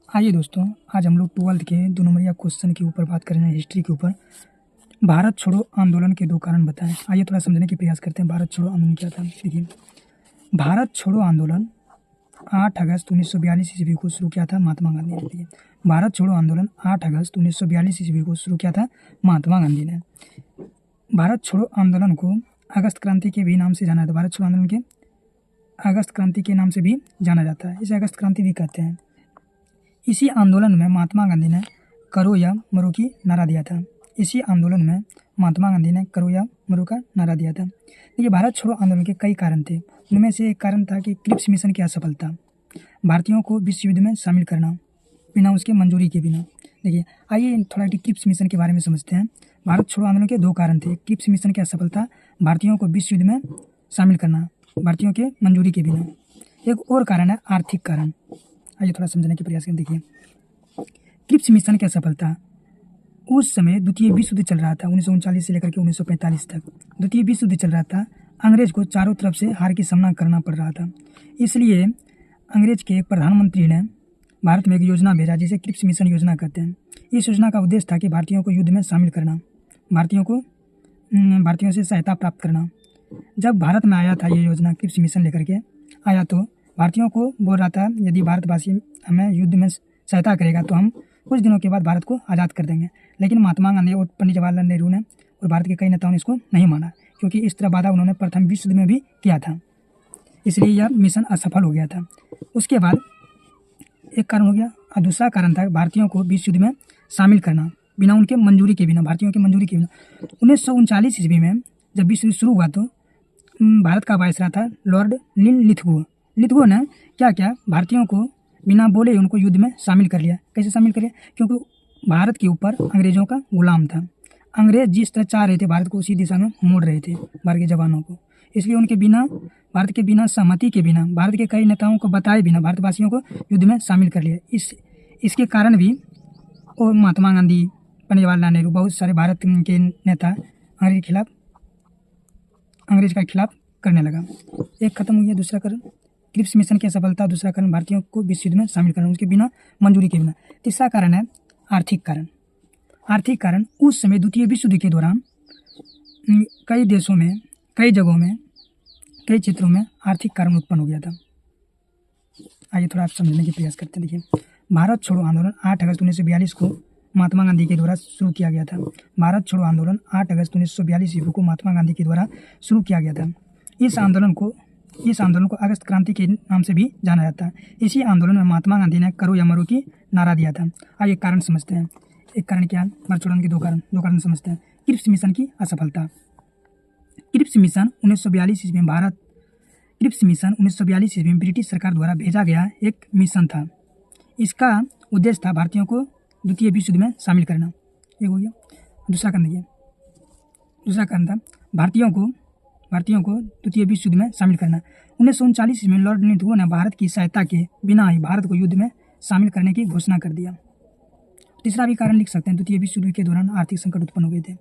आइए दोस्तों, आज हम लोग 12th के 2 नंबरिया क्वेश्चन के ऊपर बात कर रहे हैं, हिस्ट्री के ऊपर। भारत छोड़ो आंदोलन के 2 कारण बताएं। आइए थोड़ा समझने की प्रयास करते हैं। भारत छोड़ो आंदोलन क्या था? देखिए, भारत छोड़ो आंदोलन 8 अगस्त 1942 ईस्वी को शुरू किया था महात्मा गांधी ने। देखिए, भारत छोड़ो आंदोलन 8 अगस्त 1942 ईस्वी को शुरू किया था महात्मा गांधी ने। भारत छोड़ो आंदोलन को अगस्त क्रांति के भी नाम से जाना जाता है। भारत छोड़ो आंदोलन के अगस्त क्रांति के नाम से भी जाना जाता है। इसे अगस्त क्रांति भी कहते हैं। इसी आंदोलन में महात्मा गांधी ने करो या मरो की नारा दिया था। इसी आंदोलन में महात्मा गांधी ने करो या मरो का नारा दिया था। देखिए, भारत छोड़ो आंदोलन के कई कारण थे। उनमें से एक कारण था कि क्रिप्स मिशन की असफलता, भारतीयों को विश्व युद्ध में शामिल करना बिना उसके मंजूरी के बिना। देखिए, आइए थोड़ा क्रिप्स मिशन के बारे में समझते हैं। भारत छोड़ो आंदोलन के 2 कारण थे। क्रिप्स मिशन की असफलता, भारतीयों को विश्व युद्ध में शामिल करना भारतीयों के मंजूरी के बिना। एक और कारण है आर्थिक कारण। आइए थोड़ा समझने की प्रयास करें। देखिए, क्रिप्स मिशन की असफलता, उस समय द्वितीय विश्व युद्ध चल रहा था। 1939 से लेकर के 1945 तक द्वितीय विश्व युद्ध चल रहा था। अंग्रेज को चारों तरफ से हार की सामना करना पड़ रहा था। इसलिए अंग्रेज के प्रधानमंत्री ने भारत में एक योजना भेजा, जिसे क्रिप्स मिशन योजना कहते हैं। इस योजना का उद्देश्य था कि भारतीयों को युद्ध में शामिल करना, भारतीयों से सहायता प्राप्त करना। जब भारत में आया था ये योजना, क्रिप्स मिशन लेकर के आया, तो भारतीयों को बोल रहा था, यदि भारतवासी हमें युद्ध में सहायता करेगा तो हम कुछ दिनों के बाद भारत को आज़ाद कर देंगे। लेकिन महात्मा गांधी और पंडित जवाहरलाल नेहरू ने और भारत के कई नेताओं ने इसको नहीं माना, क्योंकि इस तरह वादा उन्होंने प्रथम विश्व युद्ध में भी किया था। इसलिए यह मिशन असफल हो गया था। उसके बाद एक कारण हो गया, और दूसरा कारण था भारतीयों को विश्व युद्ध में शामिल करना बिना उनके मंजूरी के बिना, भारतीयों की मंजूरी के बिना। 1939 ईस्वी में जब विश्व युद्ध शुरू हुआ, तो भारत का वायसराय था लॉर्ड लिथगो ने क्या किया, भारतीयों को बिना बोले उनको युद्ध में शामिल कर लिया। कैसे शामिल कर लिया? क्योंकि भारत के ऊपर अंग्रेजों का गुलाम था। अंग्रेज जिस तरह चाह रहे थे भारत को, उसी दिशा में मोड़ रहे थे भारत के जवानों को। इसलिए उनके बिना, भारत के बिना सहमति के बिना, भारत के कई नेताओं को बताए बिना भारतवासियों को युद्ध में शामिल कर लिया। इसके कारण भी और महात्मा गांधी, पंडित जवाहरलाल नेहरू, बहुत सारे भारत के नेता अंग्रेज का खिलाफ करने लगा। एक खत्म हो गया। दूसरा कारण क्रिप्स मिशन की असफलता, दूसरा कारण भारतीयों को विश्व युद्ध में शामिल करना उसके बिना, मंजूरी के बिना। तीसरा कारण है आर्थिक कारण। आर्थिक कारण, उस समय द्वितीय विश्व युद्ध के दौरान कई देशों में, कई जगहों में, कई क्षेत्रों में आर्थिक कारण उत्पन्न हो गया था। आइए थोड़ा आप समझने की प्रयास करते हैं। देखिए, भारत छोड़ो आंदोलन 8 अगस्त 1942 को महात्मा गांधी के द्वारा शुरू किया गया था। भारत छोड़ो आंदोलन 8 अगस्त 1942 ईस्वी को महात्मा गांधी के द्वारा शुरू किया गया था। इस आंदोलन को अगस्त क्रांति के नाम से भी जाना जाता है। इसी आंदोलन में महात्मा गांधी ने करो या मरो की नारा दिया था। आइए कारण समझते हैं। एक कारण क्या है? भारत छोड़ो आंदोलन के दो कारण समझते हैं। क्रिप्स मिशन की असफलता। क्रिप्स मिशन 1942 ईस्वी में ब्रिटिश सरकार द्वारा भेजा गया एक मिशन था। इसका उद्देश्य था भारतीयों को द्वितीय विश्व युद्ध में शामिल करना। एक हो गया। दूसरा कारण देखिए, दूसरा कारण था भारतीयों को द्वितीय विश्व युद्ध में शामिल करना। 1939 में लॉर्ड लिथगो ने भारत की सहायता के बिना ही भारत को युद्ध में शामिल करने की घोषणा कर दिया। तीसरा भी कारण लिख सकते हैं, द्वितीय विश्व युद्ध के दौरान आर्थिक संकट उत्पन्न हो गए थे।